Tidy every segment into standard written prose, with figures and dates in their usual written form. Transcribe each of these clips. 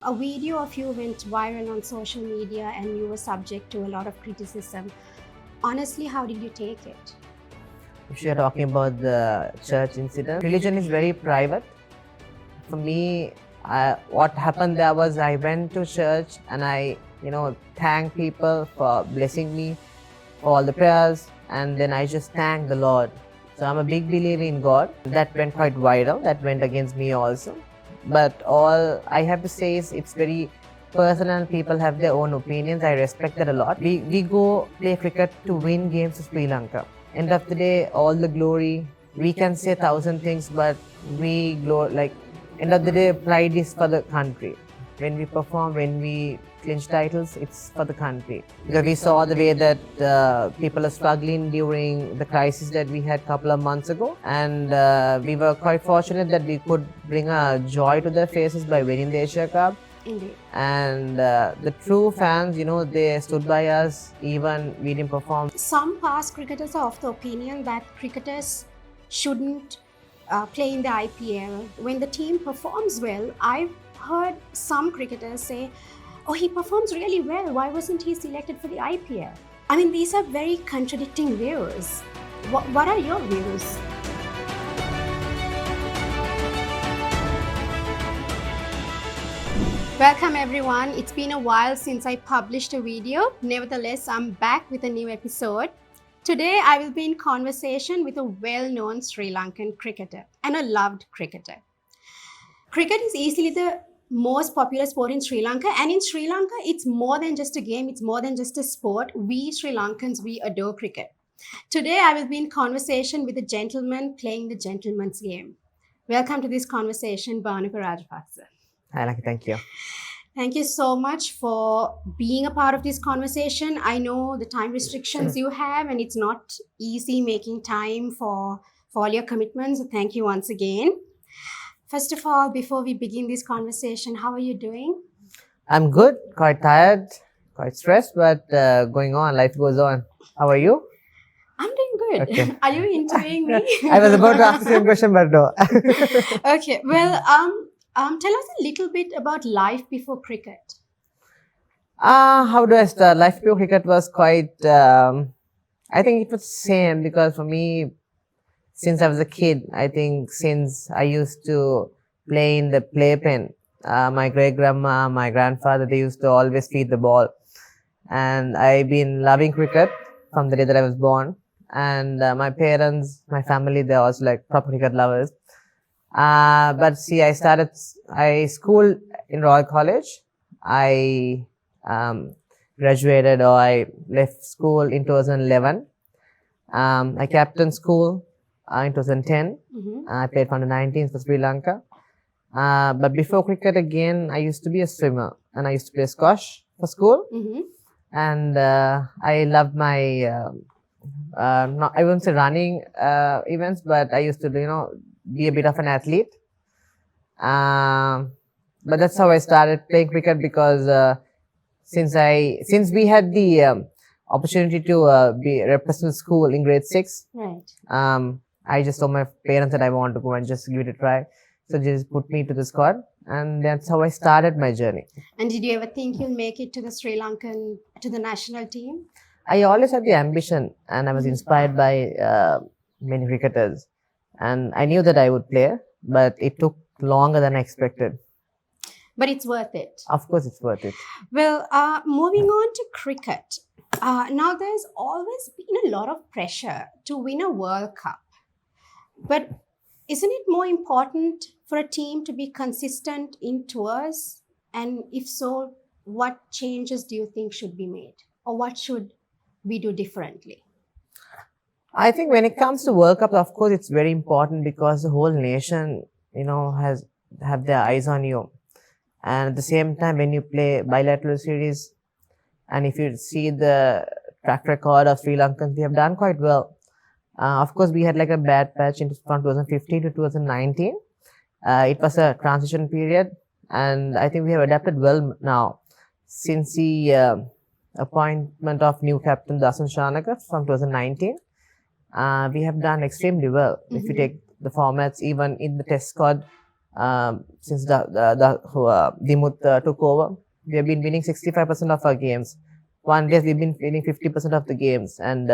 A video of you went viral on social media and you were subject to a lot of criticism. Honestly, how did you take it? If you're talking about the church incident, religion is very private. For me, what happened there was I went to church and I, thanked people for blessing me for all the prayers, and then I just thanked the Lord. So I'm a big believer in God. That went quite viral. That went against me also. But all I have to say is it's very personal. People have their own opinions. I respect that a lot. We go play cricket to win games to Sri Lanka. End of the day, all the glory. We can say 1,000 things, but end of the day, pride is for the country. When we perform, when we clinch titles, it's for the country. Because we saw the way that people are struggling during the crisis that we had a couple of months ago. And we were quite fortunate that we could bring a joy to their faces by winning the Asia Cup. Indeed. And the true fans, they stood by us even we didn't perform. Some past cricketers are of the opinion that cricketers shouldn't play in the IPL. When the team performs well, I've heard some cricketers say, oh, he performs really well. Why wasn't he selected for the IPL? I mean, these are very contradicting views. What are your views? Welcome everyone. It's been a while since I published a video. Nevertheless, I'm back with a new episode. Today, I will be in conversation with a well-known Sri Lankan cricketer and a loved cricketer. Cricket is easily the most popular sport in Sri Lanka, and in Sri Lanka, it's more than just a game, it's more than just a sport. We Sri Lankans, we adore cricket. Today, I will be in conversation with a gentleman playing the gentleman's game. Welcome to this conversation, Bhanuka Rajapaksa. Hi, Alanki, thank you. Thank you so much for being a part of this conversation. I know the time restrictions you have, and it's not easy making time for all your commitments. So thank you once again. First of all, before we begin this conversation, how are you doing? I'm good, quite tired, quite stressed, but going on, life goes on. How are you? I'm doing good. Okay. Are you interviewing me? I was about to ask the same question, but no. Okay, well, tell us a little bit about life before cricket. How do I start? Life before cricket was quite, I think it was same because for me, since I was a kid, I think since I used to play in the playpen, my great grandma, my grandfather, they used to always feed the ball. And I've been loving cricket from the day that I was born. And my parents, my family, they're also like proper cricket lovers. But see, I schooled in Royal College. I graduated or I left school in 2011. I captained school in 2010. I played for the 19s for Sri Lanka. But before cricket again, I used to be a swimmer and I used to play squash for school. And I loved my, I wouldn't say running events, but I used to, be a bit of an athlete. But that's how I started playing cricket because since we had the opportunity to be represent school in grade 6, right. I just told my parents that I want to go and just give it a try. So they just put me to the squad, and that's how I started my journey. And did you ever think you'll make it to the national team? I always had the ambition, and I was inspired by many cricketers. And I knew that I would play, but it took longer than I expected. But it's worth it. Of course, it's worth it. Well, moving on to cricket. Now, there's always been a lot of pressure to win a World Cup. But isn't it more important for a team to be consistent in tours? And if so, what changes do you think should be made? Or what should we do differently? I think when it comes to World Cup, of course, it's very important because the whole nation, have their eyes on you. And at the same time, when you play bilateral series, and if you see the track record of Sri Lankans, we have done quite well. Of course, we had like a bad patch from 2015 to 2019. It was a transition period, and I think we have adapted well now. Since the appointment of new captain Dasan Shanaka from 2019, we have done extremely well. If you take the formats, even in the test squad, Since Dimut took over, we have been winning 65% of our games. One days we've been winning 50% of the games, and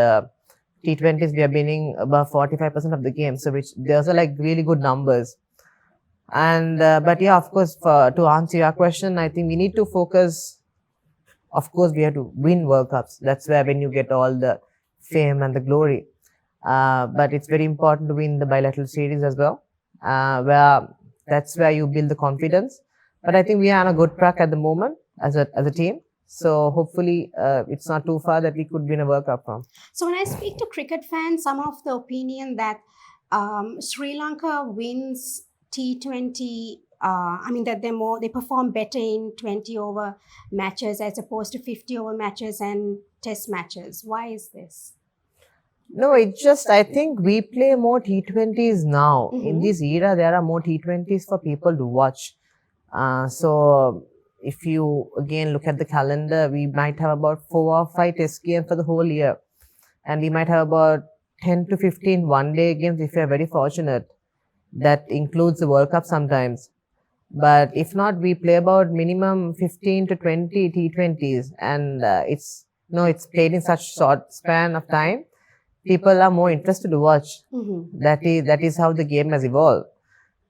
T20s we are winning about 45% of the games. So which those are like really good numbers. And but yeah, of course, to answer your question, I think we need to focus. Of course, we have to win World Cups. That's where when you get all the fame and the glory. But it's very important to win the bilateral series as well, where that's where you build the confidence. But I think we are on a good track at the moment as a team. So hopefully, it's not too far that we could win a World Cup from. So when I speak to cricket fans, some of the opinion that Sri Lanka wins T20. I mean that they perform better in 20 over matches as opposed to 50 over matches and test matches. Why is this? No, it's just I think we play more T20s now. In Mhm. this era, there are more T20s for people to watch. So if you again look at the calendar, we might have about 4 or 5 test games for the whole year, and we might have about 10 to 15 one-day games if we are very fortunate. That includes the World Cup sometimes. But if not, we play about minimum 15 to 20 T20s, and it's played in such short span of time. People are more interested to watch. Mhm. That is how the game has evolved.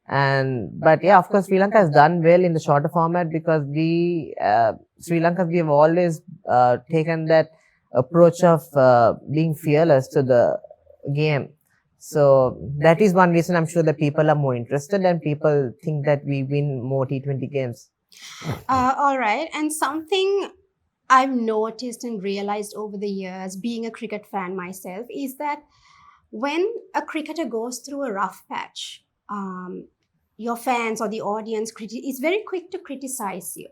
And but yeah, of course, Sri Lanka has done well in the shorter format because Sri Lanka, we have always taken that approach of being fearless to the game. So that is one reason I'm sure that people are more interested and people think that we win more T20 games. All right. And something I've noticed and realized over the years, being a cricket fan myself, is that when a cricketer goes through a rough patch, your fans or the audience is very quick to criticize you.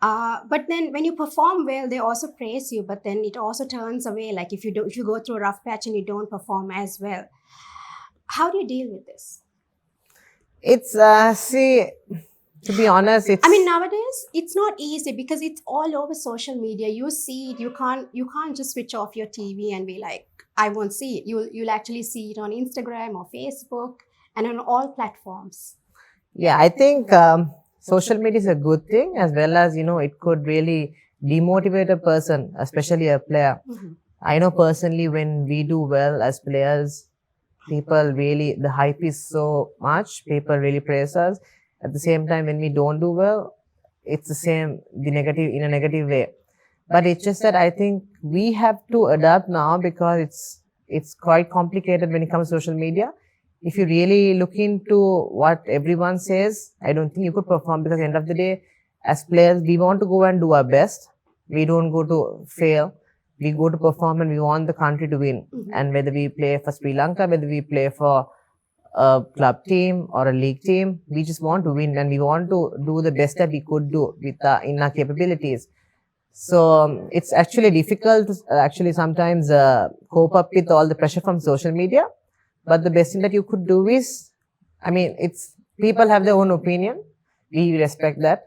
But then when you perform well, they also praise you. But then it also turns away. Like if you go through a rough patch and you don't perform as well, how do you deal with this? It's see, to be honest, I mean, it's nowadays it's not easy because it's all over social media. You see it. You can't just switch off your TV and be like, I won't see it. You'll actually see it on Instagram or Facebook and on all platforms. yeah. I think social media is a good thing as well as it could really demotivate a person, especially a player. Mhm. I know personally when we do well as players, people really, the hype is so much, people really praise us. At the same time, when we don't do well, it's the same, the negative, in a negative way. But it's just that I think we have to adapt now because it's quite complicated when it comes to social media. If you really look into what everyone says, I don't think you could perform because at the end of the day, as players, we want to go and do our best. We don't go to fail. We go to perform and we want the country to win. Mhm. And whether we play for Sri Lanka, whether we play for a club team or a league team, we just want to win and we want to do the best that we could do in our capabilities. So it's actually difficult to actually sometimes cope up with all the pressure from social media. But the best thing that you could do is, I mean, it's people have their own opinion. We respect that.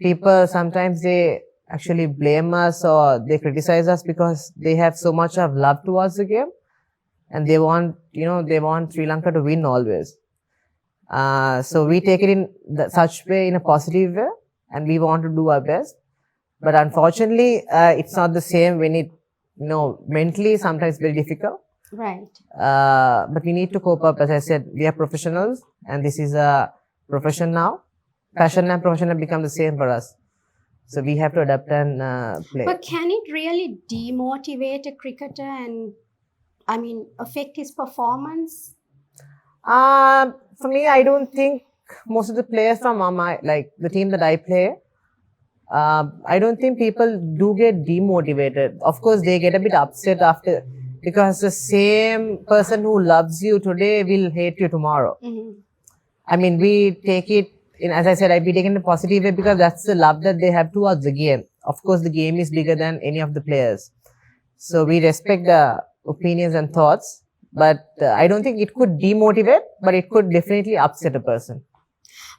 People sometimes they actually blame us or they criticize us because they have so much of love towards the game and they want Sri Lanka to win always. So we take it in such way in a positive way and we want to do our best. But unfortunately, it's not the same when mentally sometimes very difficult. Right. But we need to cope up. As I said, we are professionals and this is a profession now. Passion and profession have become the same for us. So we have to adapt and play. But can it really demotivate a cricketer and, I mean, affect his performance? For me, I don't think most of the players from like the team that I play, I don't think people do get demotivated. Of course, they get a bit upset after because the same person who loves you today will hate you tomorrow. Mhm. I mean, we take it as I said, we take it in a positive way because that's the love that they have towards the game. Of course, the game is bigger than any of the players. So we respect the opinions and thoughts, but I don't think it could demotivate, but it could definitely upset a person.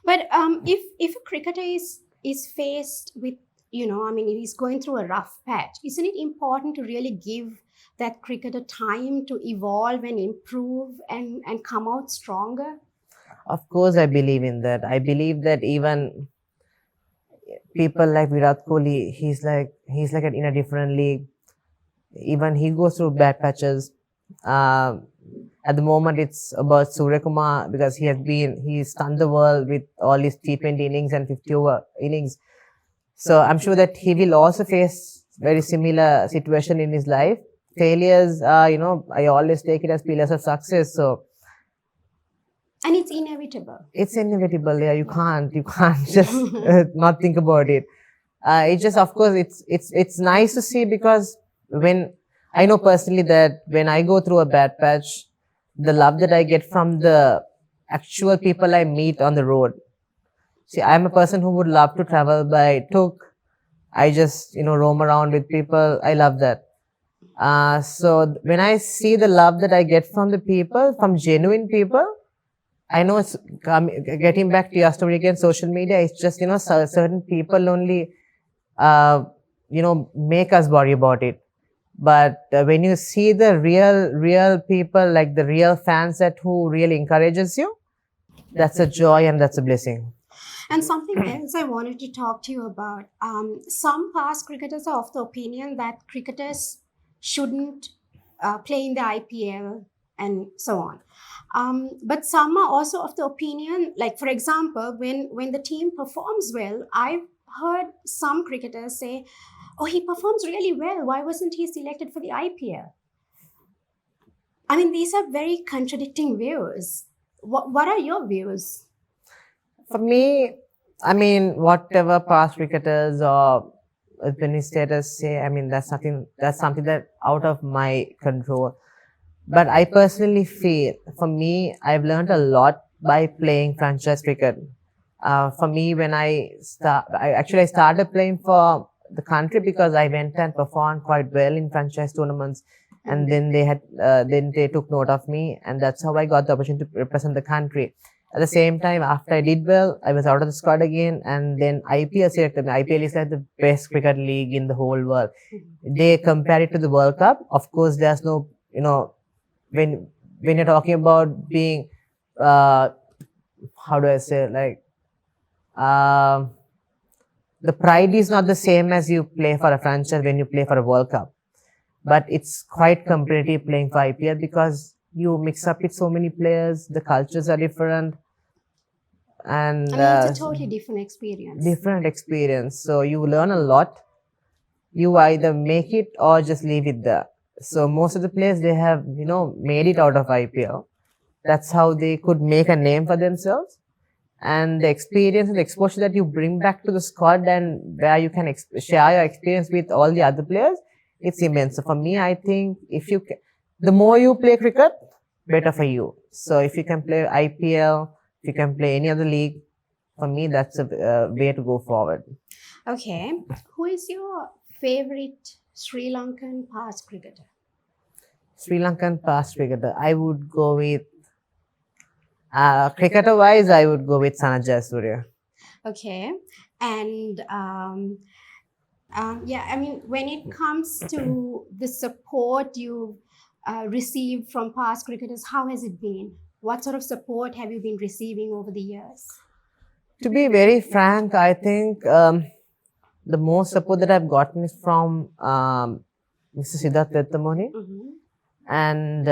But if a cricketer is faced with, I mean, if he's going through a rough patch, isn't it important to really give that cricketer time to evolve and improve and come out stronger? Of course, I believe in that. I believe that even people like Virat Kohli, he's like in a different league. Even he goes through bad patches. Uh, at the moment, it's about Surya Kumar because he's stunned the world with all his T20 innings and 50 over innings. So I'm sure that he will also face very similar situation in his life. Failures, I always take it as pillars of success. So And it's inevitable. it's inevitable. Yeah, you can't just not think about it. It's just, of course, it's nice to see because when I know personally that when I go through a bad patch, the love that I get from the actual people I meet on the road. See, I'm a person who would love to travel by tuk. I just roam around with people. I love that. So when I see the love that I get from the people, from genuine people, I know it's getting back to your story again. Social media, it's just certain people only make us worry about it. But when you see the real people, like the real fans that who really encourages you, that's a joy and that's a blessing. And something else I wanted to talk to you about. Some past cricketers are of the opinion that cricketers shouldn't play in the IPL and so on. But some are also of the opinion, like for example, when the team performs well, I've heard some cricketers say, "Oh, he performs really well. Why wasn't he selected for the IPL?" I mean, these are very contradicting views. What are your views? For me, I mean, whatever past cricketers or administrators say, I mean, that's something that out of my control. But I personally feel, for me, I've learned a lot by playing franchise cricket. For me, when I started playing for the country because I went and performed quite well in franchise tournaments, and then then they took note of me, and that's how I got the opportunity to represent the country. At the same time, after I did well, I was out of the squad again, and then IPL selected me. IPL is like the best cricket league in the whole world. They compare it to the World Cup. Of course, there's no, when you're talking about being, how do I say, like, the pride is not the same as you play for a franchise when you play for a World Cup. But it's quite competitive playing for IPL because you mix up with so many players, the cultures are different, and I mean, it's a totally different experience. different experience. So you learn a lot. You either make it or just leave it there. So most of the players, they have made it out of IPL. That's how they could make a name for themselves. And the experience and the exposure that you bring back to the squad and where you can share your experience with all the other players, it's immense. So for me, I think the more you play cricket, better for you. So if you can play IPL, if you can play any other league, for me, that's a way to go forward. Okay. Who is your favorite Sri Lankan past cricketer? Sri Lankan past cricketer, I would go with, cricketer-wise, I would go with Sanjay Surya. Okay. And yeah, I mean, when it comes to the support you received from past cricketers, how has it been? What sort of support have you been receiving over the years? To be very frank, I think the most support that I've gotten is from Mr. Siddharth Vettamoni and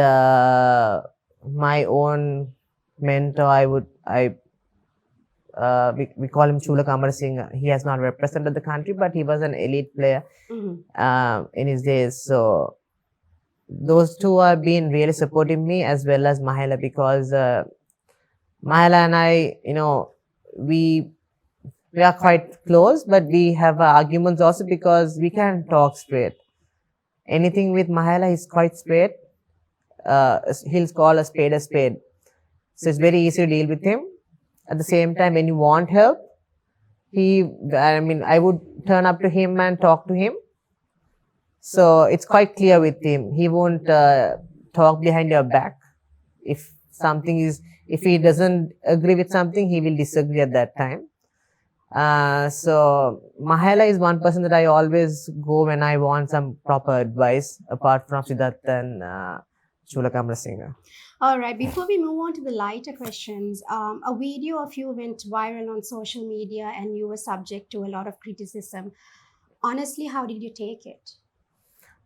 my own mentor. We call him Chula Kamar Singh. He has not represented the country, but he was an elite player in his days. So those two have been really supporting me, as well as Mahela, because Mahela and I, we are quite close, but we have arguments also because we can talk straight. Anything with Mahela is quite straight. He'll call a spade a spade. So it's very easy to deal with him. At the same time, when you want help, I would turn up to him and talk to him. So it's quite clear with him. He won't talk behind your back. If he doesn't agree with something, he will disagree at that time. So Mahela is one person that I always go when I want some proper advice, apart from Siddharth and Chula Kamra Singh. All right, before we move on to the lighter questions, a video of you went viral on social media and you were subject to a lot of criticism. Honestly, how did you take it?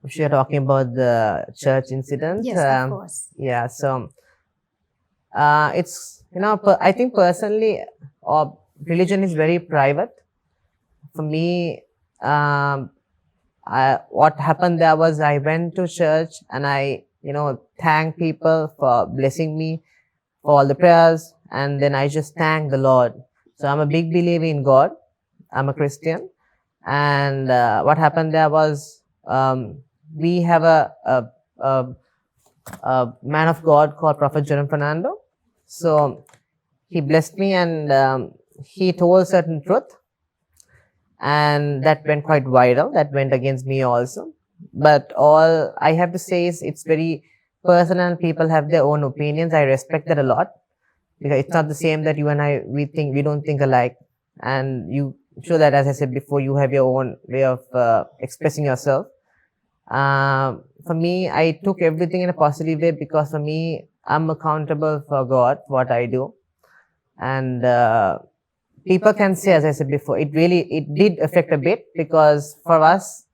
If you're talking about the church incident, Yes, of course. yeah, so it's, I think personally, religion is very private. For me, what happened there was I went to church and I, thanked people for blessing me for all the prayers, and then I just thank the Lord. So I'm a big believer in God. I'm a Christian, and what happened there was we have a man of God called Prophet Jerome Fernando. So he blessed me, and he told certain truth, and that went quite viral. That went against me also. But all I have to say is it's very personal. People have their own opinions. I respect that a lot, because it's not the same that you and I we don't think alike, and you show that, as I said before, you have your own way of expressing yourself. For me, I took everything in a positive way, because for me, I'm accountable for God, what I do, and people can say, as I said before, it did affect a bit, because for us,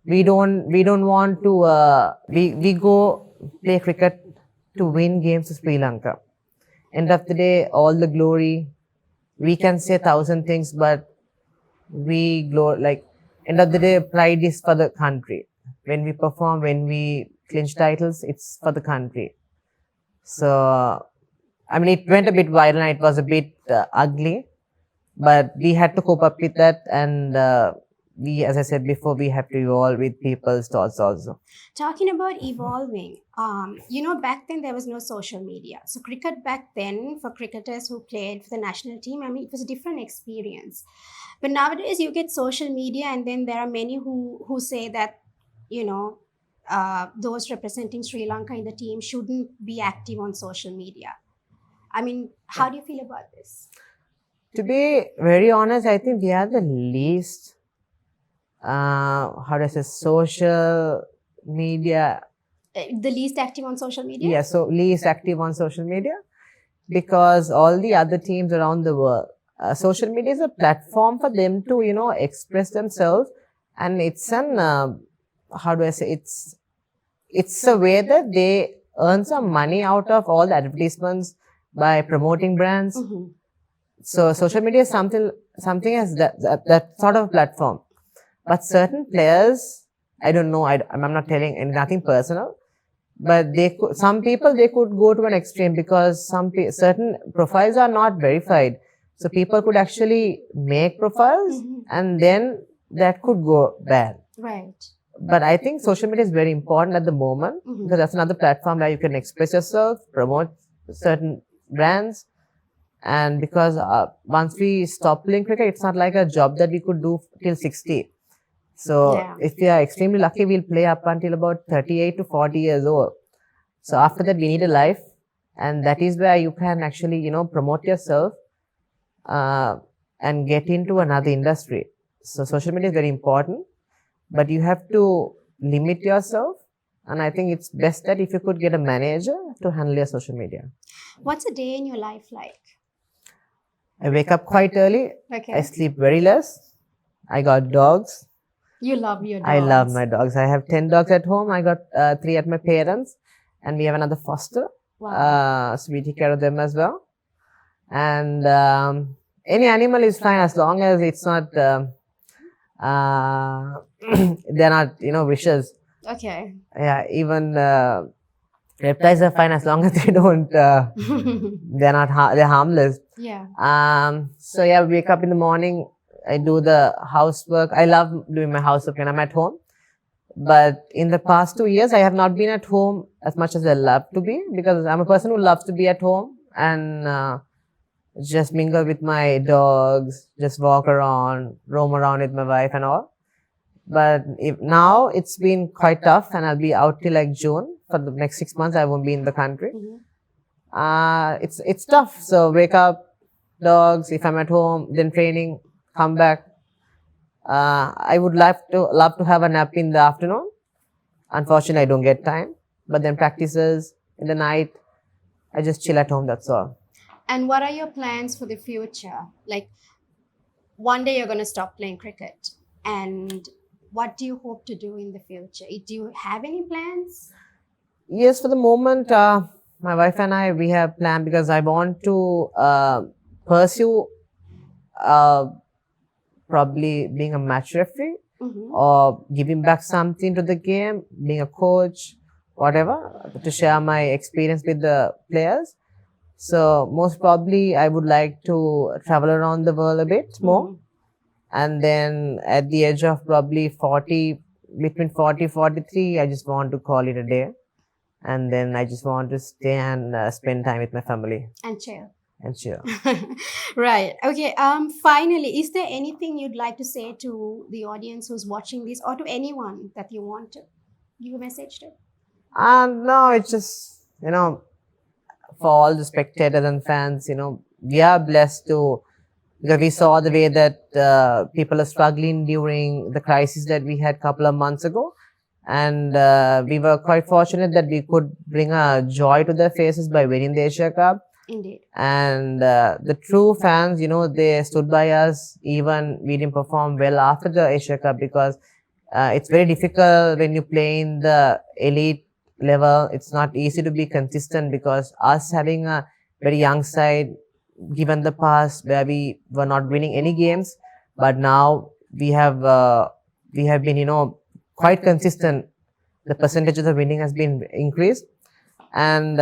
we don't want to we go play cricket to win games to Sri Lanka. End of the day, all the glory, we can say 1,000 things, but end of the day, pride is for the country. When we perform, when we clinch titles, it's for the country. So, I mean, it went a bit viral and it was a bit ugly, but we had to cope up with that, and as I said before, we have to evolve with people's thoughts also. Talking about evolving, back then there was no social media. So cricket back then, for cricketers who played for the national team, I mean, it was a different experience. But nowadays you get social media, and then there are many who say that, those representing Sri Lanka in the team shouldn't be active on social media. I mean, how do you feel about this? To be very honest, I think we are the least, social media. The least active on social media? Yeah, so least active on social media, because all the other teams around the world, social media is a platform for them to, express themselves, and it's it's a way that they earn some money out of all the advertisements by promoting brands. Mm-hmm. So social media is something as that sort of platform. But certain players, I don't know, I'm not telling nothing personal, but some people could go to an extreme, because certain profiles are not verified. So people could actually make profiles, Mm-hmm. and then that could go bad. Right. But I think social media is very important at the moment, Mm-hmm. because that's another platform where you can express yourself, promote certain brands. And because once we stop playing cricket, it's not like a job that we could do till 60. So Yeah. if we are extremely lucky, we'll play up until about 38 to 40 years old. So after that, we need a life. And that is where you can actually, promote yourself and get into another industry. So social media is very important, but you have to limit yourself. And I think it's best that if you could get a manager to handle your social media. What's a day in your life like? I wake up quite early. Okay. I sleep very less. I got dogs. You love your dogs. I love my dogs. I have 10 dogs at home. I got 3 at my parents, and we have another foster. Wow. So we take care of them as well. And any animal is fine, as long as it's not, they're not, vicious. Okay. Yeah, even reptiles are fine, as long as they don't, they're harmless. Yeah. So yeah, wake up in the morning. I do the housework. I love doing my housework when I'm at home. But in the past 2 years, I have not been at home as much as I love to be, because I'm a person who loves to be at home and just mingle with my dogs, just walk around, roam around with my wife and all. But now it's been quite tough, and I'll be out till like June. For the next 6 months, I won't be in the country. Mm-hmm. It's tough. So wake up, dogs. If I'm at home, then training, come back. I would love to have a nap in the afternoon. Unfortunately, I don't get time. But then practices in the night. I just chill at home, that's all. And what are your plans for the future? Like, one day you're going to stop playing cricket. And what do you hope to do in the future? Do you have any plans? Yes, for the moment, my wife and I, we have planned because I want to pursue uh, probably being a match referee or giving back something to the game, being a coach, whatever, to share my experience with the players. So most probably I would like to travel around the world a bit more. And then at the age of probably 40, between 40, 43, I just want to call it a day. And then I just want to stay and spend time with my family. And chill. And chill. Right. Okay. Finally, is there anything you'd like to say to the audience who's watching this, or to anyone that you want to give a message to? No, it's just, for all the spectators and fans, we are blessed to, because we saw the way that people are struggling during the crisis that we had a couple of months ago. And we were quite fortunate that we could bring a joy to their faces by winning the Asia Cup. Indeed. And the true fans, they stood by us even we didn't perform well after the Asia Cup, because it's very difficult when you play in the elite level. It's not easy to be consistent, because us having a very young side, given the past where we were not winning any games, but now we have been, quite consistent. The percentage of the winning has been increased. And,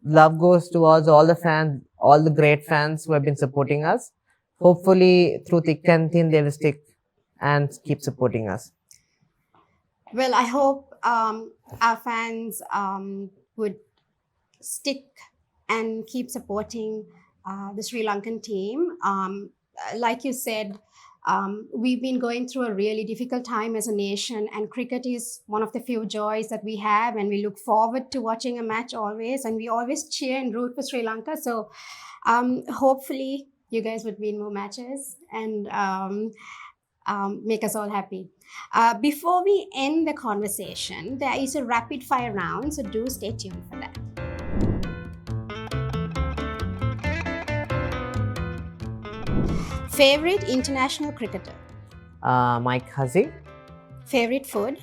love goes towards all the fans, all the great fans who have been supporting us. Hopefully, through thick and thin, they will stick and keep supporting us. Well, I hope our fans would stick and keep supporting the Sri Lankan team. Like you said, we've been going through a really difficult time as a nation, and cricket is one of the few joys that we have, and we look forward to watching a match always, and we always cheer and root for Sri Lanka. So hopefully you guys would win more matches and make us all happy. Before we end the conversation, there is a rapid fire round, so do stay tuned for that. Favorite international cricketer? Mike Hussey. Favorite food?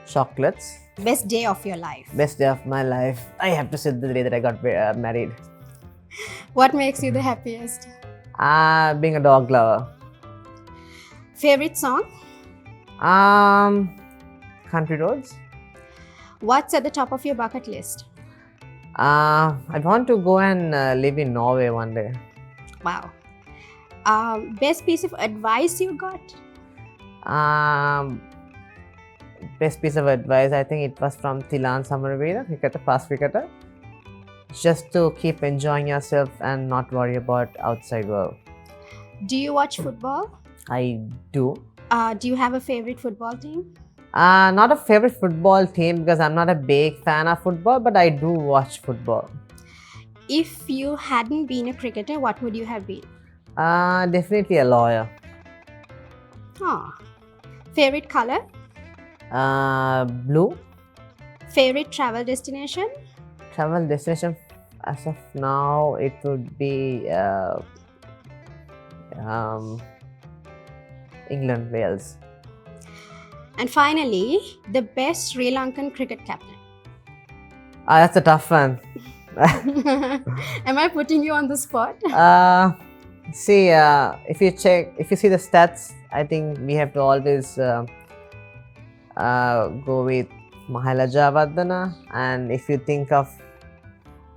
Chocolates. Best day of your life? Best day of my life. I have to say the day that I got married. What makes you the happiest? Being a dog lover. Favorite song? Country roads. What's at the top of your bucket list? I want to go and live in Norway one day. Wow. Best piece of advice you got? Best piece of advice, I think it was from Thilan Samaravira, cricketer, past cricketer. Just to keep enjoying yourself and not worry about outside world. Do you watch football? I do. Do you have a favorite football team? Not a favorite football team, because I'm not a big fan of football, but I do watch football. If you hadn't been a cricketer, what would you have been? Definitely a lawyer. Favorite color? Blue. Favorite travel destination? Travel destination, as of now, it would be England, Wales. And finally, the best Sri Lankan cricket captain? That's a tough one. Am I putting you on the spot? See, if you see the stats, I think we have to always go with Mahela Javardhana. And if you think of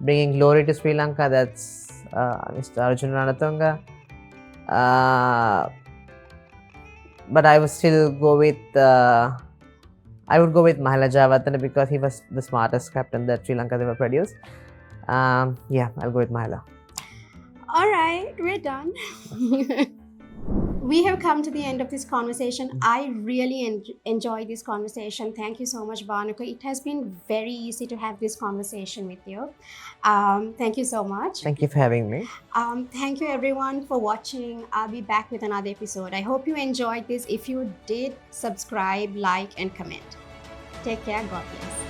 bringing glory to Sri Lanka, that's Mr. Arjun Ranatunga. But I would still go with Mahela Javardhana, because he was the smartest captain that Sri Lanka ever produced. Yeah, I'll go with Mahela. All right, we're done. We have come to the end of this conversation. I really enjoyed this conversation. Thank you so much, Bhanuka. It has been very easy to have this conversation with you. Thank you so much. Thank you for having me. Thank you everyone for watching. I'll be back with another episode. I hope you enjoyed this. If you did, subscribe, like, and comment. Take care. God bless.